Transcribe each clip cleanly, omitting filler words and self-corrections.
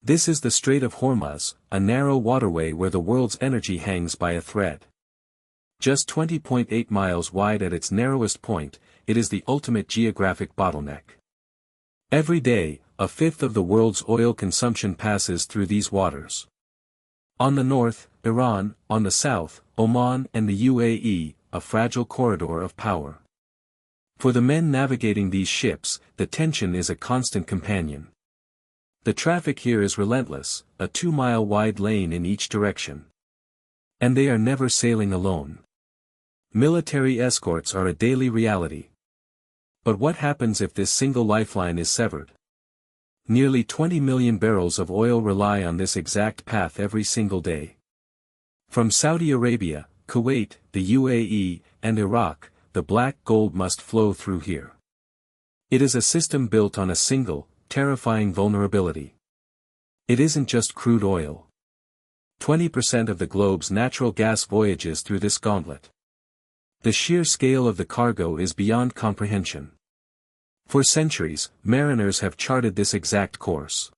This is the Strait of Hormuz, a narrow waterway where the world's energy hangs by a thread. Just 20.8 miles wide at its narrowest point, it is the ultimate geographic bottleneck. Every day, a fifth of the world's oil consumption passes through these waters. On the north, Iran, on the south, Oman and the UAE, a fragile corridor of power. For the men navigating these ships, the tension is a constant companion. The traffic here is relentless, a 2-mile wide lane in each direction. And they are never sailing alone. Military escorts are a daily reality. But what happens if this single lifeline is severed? Nearly 20 million barrels of oil rely on this exact path every single day. From Saudi Arabia, Kuwait, the UAE, and Iraq, the black gold must flow through here. It is a system built on a single, terrifying vulnerability. It isn't just crude oil. 20% of the globe's natural gas voyages through this gauntlet. The sheer scale of the cargo is beyond comprehension. For centuries, mariners have charted this exact course.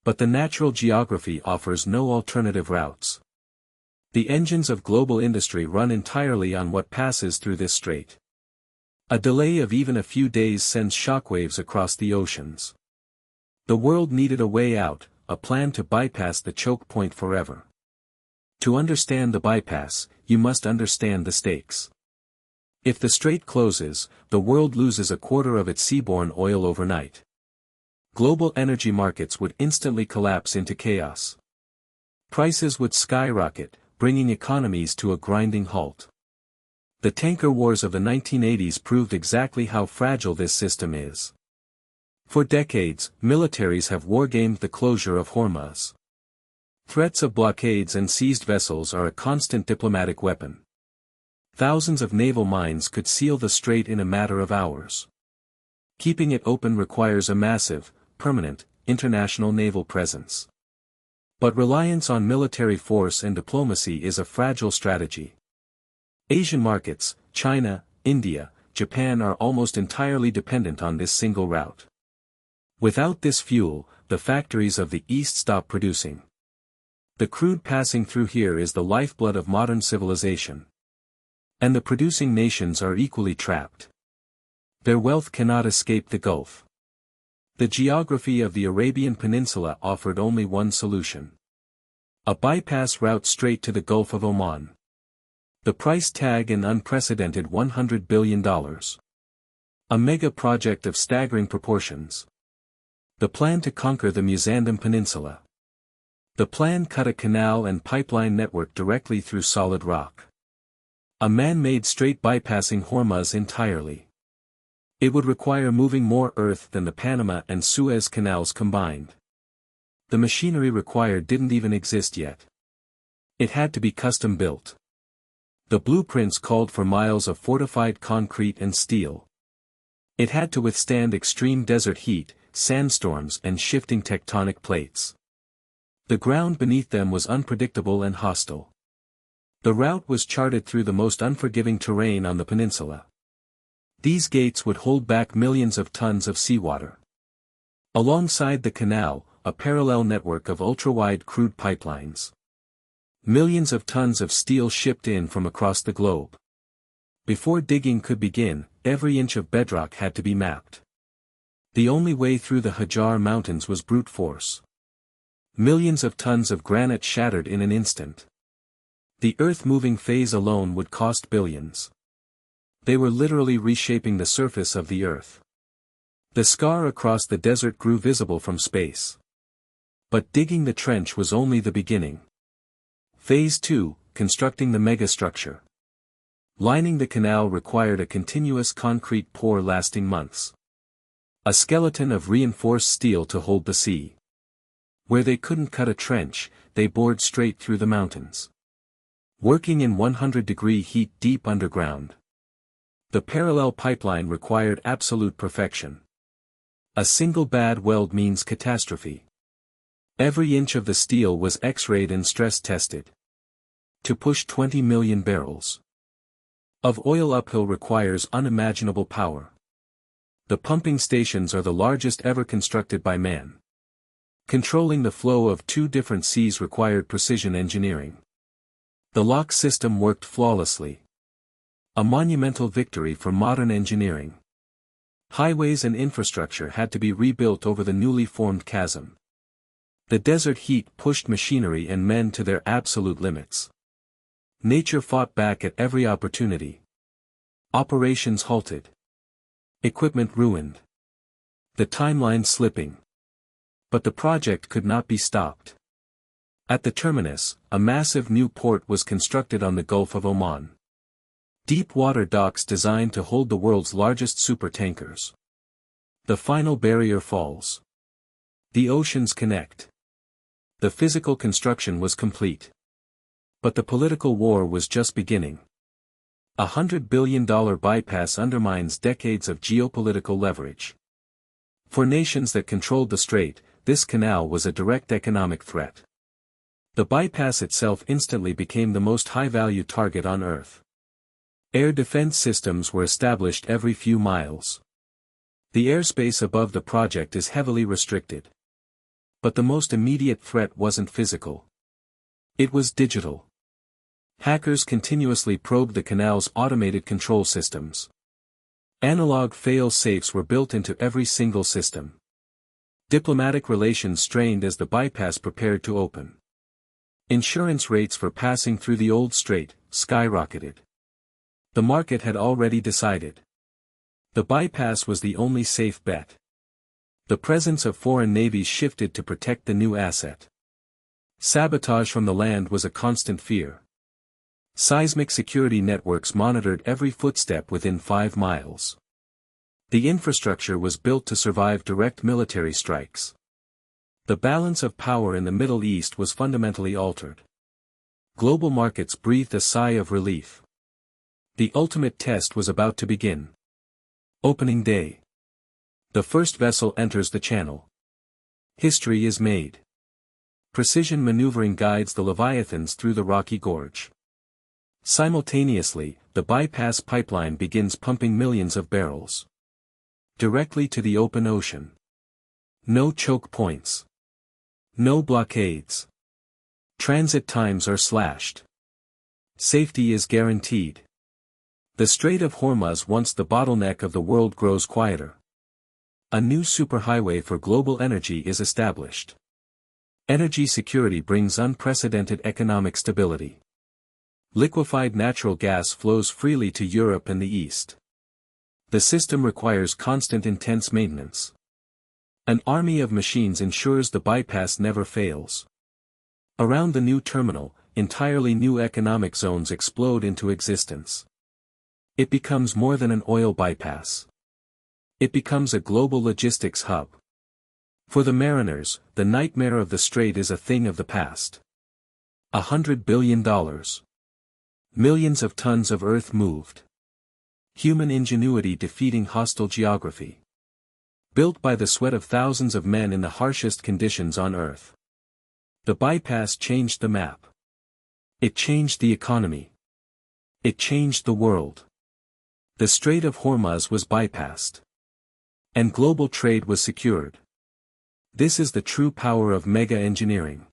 But the natural geography offers no alternative routes. The engines of global industry run entirely on what passes through this strait. A delay of even a few days sends shockwaves across the oceans. The world needed a way out, a plan to bypass the choke point forever. To understand the bypass, you must understand the stakes. If the strait closes, the world loses a quarter of its seaborne oil overnight. Global energy markets would instantly collapse into chaos. Prices would skyrocket, bringing economies to a grinding halt. The tanker wars of the 1980s proved exactly how fragile this system is. For decades, militaries have wargamed the closure of Hormuz. Threats of blockades and seized vessels are a constant diplomatic weapon. Thousands of naval mines could seal the strait in a matter of hours. Keeping it open requires a massive, permanent, international naval presence. But reliance on military force and diplomacy is a fragile strategy. Asian markets, China, India, Japan are almost entirely dependent on this single route. Without this fuel, the factories of the East stop producing. The crude passing through here is the lifeblood of modern civilization. And the producing nations are equally trapped. Their wealth cannot escape the Gulf. The geography of the Arabian Peninsula offered only one solution. A bypass route straight to the Gulf of Oman. The price tag an unprecedented $100 billion. A mega-project of staggering proportions. The plan to conquer the Muzandam Peninsula. The plan cut a canal and pipeline network directly through solid rock. A man-made strait bypassing Hormuz entirely. It would require moving more earth than the Panama and Suez canals combined. The machinery required didn't even exist yet. It had to be custom-built. The blueprints called for miles of fortified concrete and steel. It had to withstand extreme desert heat, sandstorms and shifting tectonic plates. The ground beneath them was unpredictable and hostile. The route was charted through the most unforgiving terrain on the peninsula. These gates would hold back millions of tons of seawater. Alongside the canal, a parallel network of ultra-wide crude pipelines. Millions of tons of steel shipped in from across the globe. Before digging could begin, every inch of bedrock had to be mapped. The only way through the Hajar Mountains was brute force. Millions of tons of granite shattered in an instant. The earth-moving phase alone would cost billions. They were literally reshaping the surface of the earth. The scar across the desert grew visible from space. But digging the trench was only the beginning. Phase 2, constructing the megastructure. Lining the canal required a continuous concrete pour lasting months. A skeleton of reinforced steel to hold the sea. Where they couldn't cut a trench, they bored straight through the mountains. Working in 100-degree heat deep underground. The parallel pipeline required absolute perfection. A single bad weld means catastrophe. Every inch of the steel was X-rayed and stress-tested. To push 20 million barrels of oil uphill requires unimaginable power. The pumping stations are the largest ever constructed by man. Controlling the flow of two different seas required precision engineering. The lock system worked flawlessly. A monumental victory for modern engineering. Highways and infrastructure had to be rebuilt over the newly formed chasm. The desert heat pushed machinery and men to their absolute limits. Nature fought back at every opportunity. Operations halted. Equipment ruined. The timeline slipping. But the project could not be stopped. At the terminus, a massive new port was constructed on the Gulf of Oman. Deep-water docks designed to hold the world's largest supertankers. The final barrier falls. The oceans connect. The physical construction was complete. But the political war was just beginning. $100 billion bypass undermines decades of geopolitical leverage. For nations that controlled the strait, this canal was a direct economic threat. The bypass itself instantly became the most high-value target on Earth. Air defense systems were established every few miles. The airspace above the project is heavily restricted. But the most immediate threat wasn't physical. It was digital. Hackers continuously probed the canal's automated control systems. Analog fail-safes were built into every single system. Diplomatic relations strained as the bypass prepared to open. Insurance rates for passing through the old strait skyrocketed. The market had already decided. The bypass was the only safe bet. The presence of foreign navies shifted to protect the new asset. Sabotage from the land was a constant fear. Seismic security networks monitored every footstep within 5 miles. The infrastructure was built to survive direct military strikes. The balance of power in the Middle East was fundamentally altered. Global markets breathed a sigh of relief. The ultimate test was about to begin. Opening day. The first vessel enters the channel. History is made. Precision maneuvering guides the Leviathans through the rocky gorge. Simultaneously, the bypass pipeline begins pumping millions of barrels directly to the open ocean. No choke points. No blockades. Transit times are slashed. Safety is guaranteed. The Strait of Hormuz, once the bottleneck of the world, grows quieter. A new superhighway for global energy is established. Energy security brings unprecedented economic stability. Liquefied natural gas flows freely to Europe and the East. The system requires constant intense maintenance. An army of machines ensures the bypass never fails. Around the new terminal, entirely new economic zones explode into existence. It becomes more than an oil bypass. It becomes a global logistics hub. For the mariners, the nightmare of the strait is a thing of the past. $100 billion. Millions of tons of earth moved. Human ingenuity defeating hostile geography. Built by the sweat of thousands of men in the harshest conditions on Earth. The bypass changed the map. It changed the economy. It changed the world. The Strait of Hormuz was bypassed. And global trade was secured. This is the true power of mega engineering.